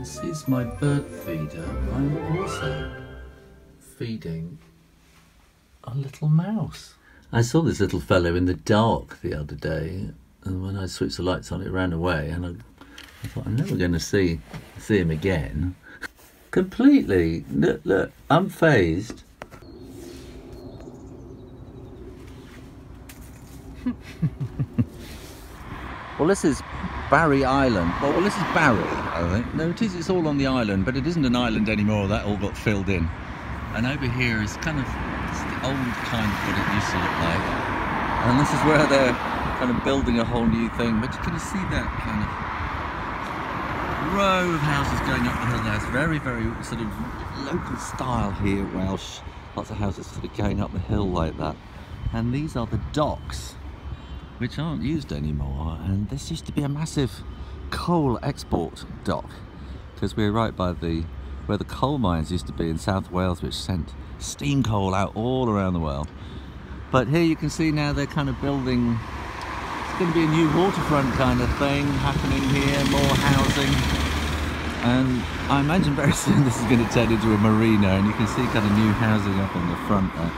This is my bird feeder. I'm also feeding a little mouse. I saw this little fellow in the dark the other day, and when I switched the lights on it ran away, and I thought I'm never going to see him again. Completely, look, unfazed. Well, this is Barry Island. Well, this is Barry, I think. No, it is. It's all on the island, but it isn't an island anymore. That all got filled in. And over here is kind of it's the old kind of what it used to look like. And this is where they're kind of building a whole new thing. But you can see that kind of row of houses going up the hill there. It's very, very sort of local style here, Welsh. Lots of houses sort of going up the hill like that. And these are the docks, which aren't used anymore, and this used to be a massive coal export dock because we're right by where the coal mines used to be in South Wales, which sent steam coal out all around the world. But here you can see now they're kind of building, it's going to be a new waterfront kind of thing happening here, more housing, and I imagine very soon this is going to turn into a marina, and you can see kind of new housing up on the front there.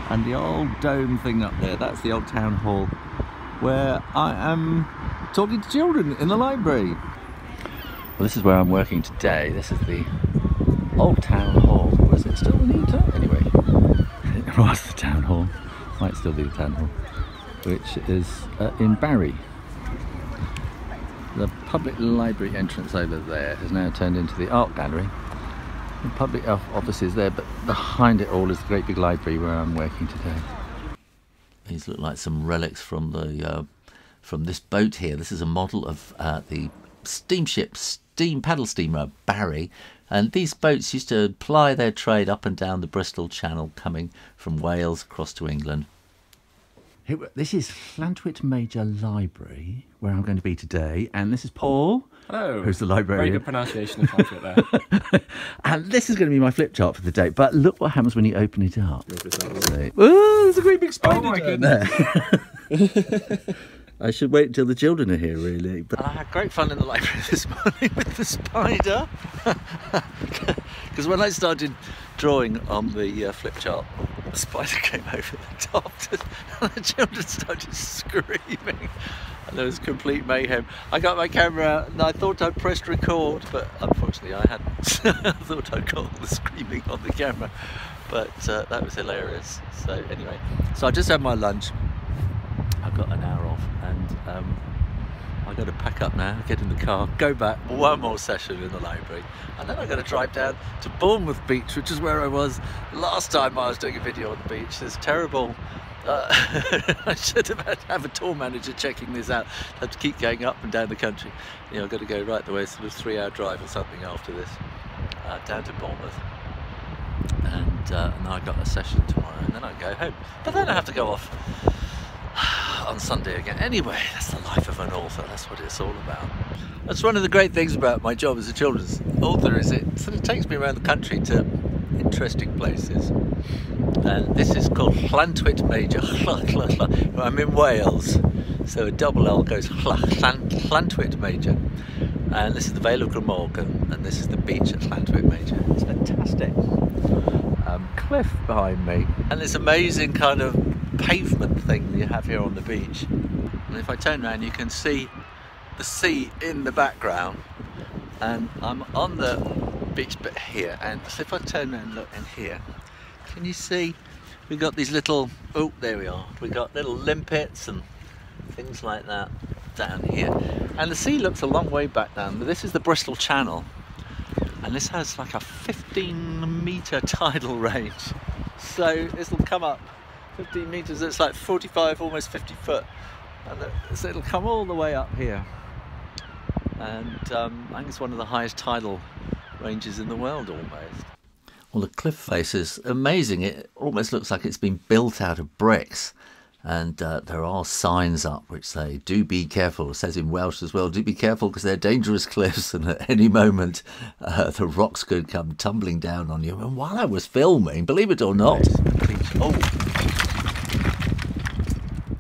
And the old dome thing up there, that's the old town hall, where I am talking to children in the library. Well, this is where I'm working today. This is the old town hall. Was it still the new town? Anyway, it was the town hall. Might still be the town hall, which is in Barry. The public library entrance over there has now turned into the art gallery. The public office is there, but behind it all is the great big library where I'm working today. These look like some relics from this boat here. This is a model of the paddle steamer Barry, and these boats used to ply their trade up and down the Bristol Channel, coming from Wales across to England. This is Llantwit Major Library, where I'm going to be today, and this is Paul. Hello. Who's the librarian? Very good pronunciation of Llantwit there. And this is going to be my flip chart for the day. But look what happens when you open it up. Oh, there's a great big spider down there. I should wait until the children are here, really. But I had great fun in the library this morning with the spider. Because when I started drawing on the flip chart, the spider came over the top and the children started screaming. And there was complete mayhem. I got my camera out and I thought I'd pressed record, but unfortunately I hadn't. I thought I'd got all the screaming on the camera, but that was hilarious. So anyway, so I just had my lunch. I've got an hour off, and I've got to pack up now, get in the car, go back, one more session in the library, and then I've got to drive down to Bournemouth Beach, which is where I was last time I was doing a video on the beach. It's terrible. I should have had to have a tour manager checking this out. I have to keep going up and down the country. You know, I've got to go right the way, sort of 3-hour drive or something after this, down to Bournemouth. And now I've got a session tomorrow, and then I go home. But then I have to go off on Sunday again. Anyway, that's the life of an author. That's what it's all about. That's one of the great things about my job as a children's author, is it sort of takes me around the country to interesting places. And this is called Llantwit Major. I'm in Wales, so a double L goes Llantwit Major. And this is the Vale of Glamorgan, and this is the beach at Llantwit Major. It's fantastic. Cliff behind me, and this amazing kind of pavement thing that you have here on the beach. And if I turn around, you can see the sea in the background, and I'm on the beach bit here. And so if I turn around and look in here, can you see we've got these little, oh there we are, we've got little limpets and things like that down here, and the sea looks a long way back down. But this is the Bristol Channel, and this has like a 15-metre tidal range, so this will come up 15 metres, it's like 45, almost 50 foot, and so it'll come all the way up here, and I think it's one of the highest tidal ranges in the world almost. Well, the cliff face is amazing. It almost looks like it's been built out of bricks, and there are signs up which say, do be careful. It says in Welsh as well, do be careful because they're dangerous cliffs, and at any moment the rocks could come tumbling down on you. And while I was filming, believe it or not, oh,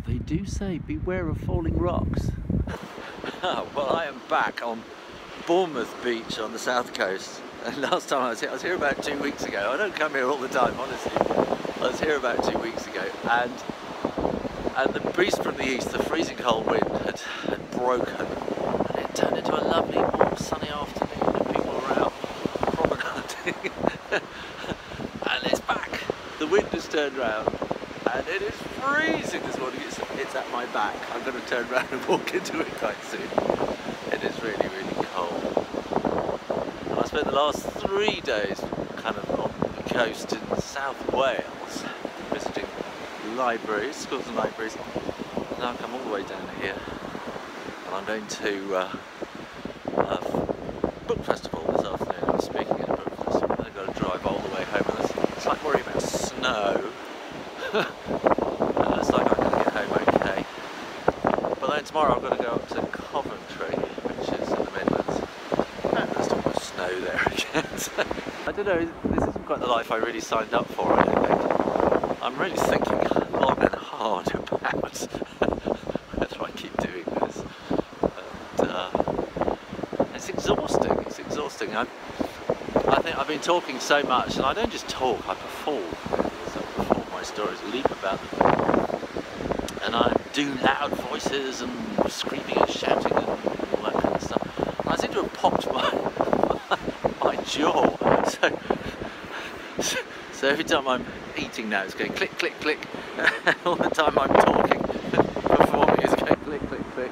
they do say beware of falling rocks. Well, I am back on Bournemouth beach on the south coast, and last time I was here about 2 weeks ago. I don't come here all the time, honestly. I was here about 2 weeks ago, and the breeze from the east, the freezing cold wind had broken, and it turned into a lovely warm sunny afternoon, and people were out promenading. And it's back. The wind has turned round, and it is freezing this morning. It's at my back. I'm going to turn around and walk into it quite soon. It is really, really cold. And I spent the last 3 days kind of on the coast in South Wales, visiting libraries, schools and libraries. And now I've come all the way down here, and I'm going to a book festival this afternoon. I'm speaking at a book festival. I've got to drive all the way home, and it's like worrying about snow. And it looks like I'm going to get home okay. But then tomorrow I've got to go up to Coventry, which is in the Midlands. And there's still much snow there again. So, I don't know, this isn't quite the life I really signed up for, I don't think. I'm really thinking long and hard about whether I keep doing this. And it's exhausting, it's exhausting. I think I've been talking so much, and I don't just talk, I perform. So I perform my stories, leap about them. And I do loud voices and screaming and shouting and all that kind of stuff. And I seem to have popped my jaw. So every time I'm eating now, it's going click, click, click. All the time I'm talking, performing, it's going click, click, click.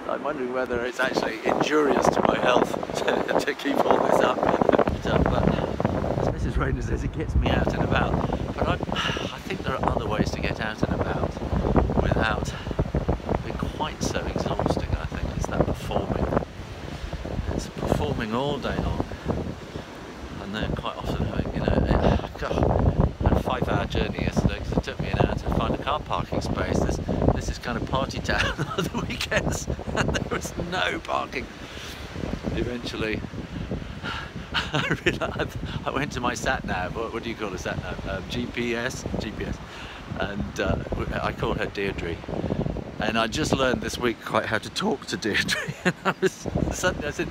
I'm wondering whether it's actually injurious to my health to keep all this up. But as Mrs. Rayner says, it gets me out and about. But I think there are other ways to get out and about without being quite so exhausting. I think it's that performing. It's performing all day long. And then quite often, you know, I had a 5-hour journey yesterday because it took me an hour to find a car parking space. This is kind of party town on the weekends, and there was no parking. Eventually, I realised I went to my sat nav. What do you call a sat nav? GPS, and I call her Deirdre. And I just learned this week quite how to talk to Deirdre. And I said,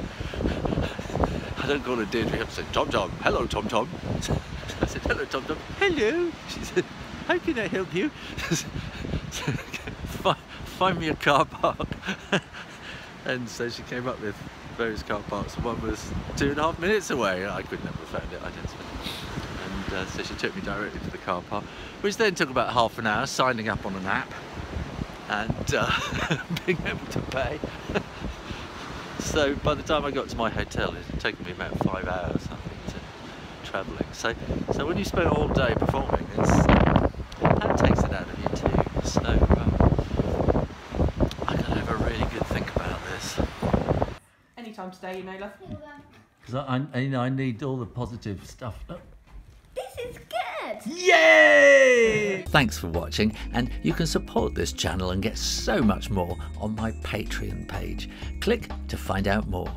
I don't call her Deirdre. I said, Tom Tom, hello Tom Tom. I said, hello Tom Tom, hello. She said, how can I help you? Find me a car park. And so she came up with various car parks. One was 2.5 minutes away. I could never have found it. I didn't spend it. And so she took me directly to the car park, which then took about half an hour signing up on an app and being able to pay. So by the time I got to my hotel, it had taken me about 5 hours, I think, to travelling. So when you spend all day performing, that takes it out of you too. So I gotta have a really good think about this. Anytime today, you know, love. Because I need all the positive stuff. This is good! Yay! Thanks for watching, and you can support this channel and get so much more on my Patreon page. Click to find out more.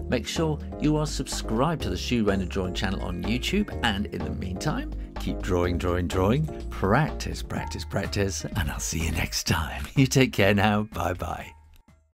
Make sure you are subscribed to the Shoo Rayner Drawing channel on YouTube, and in the meantime, keep drawing, drawing, drawing. Practice, practice, practice, and I'll see you next time. You take care now. Bye-bye.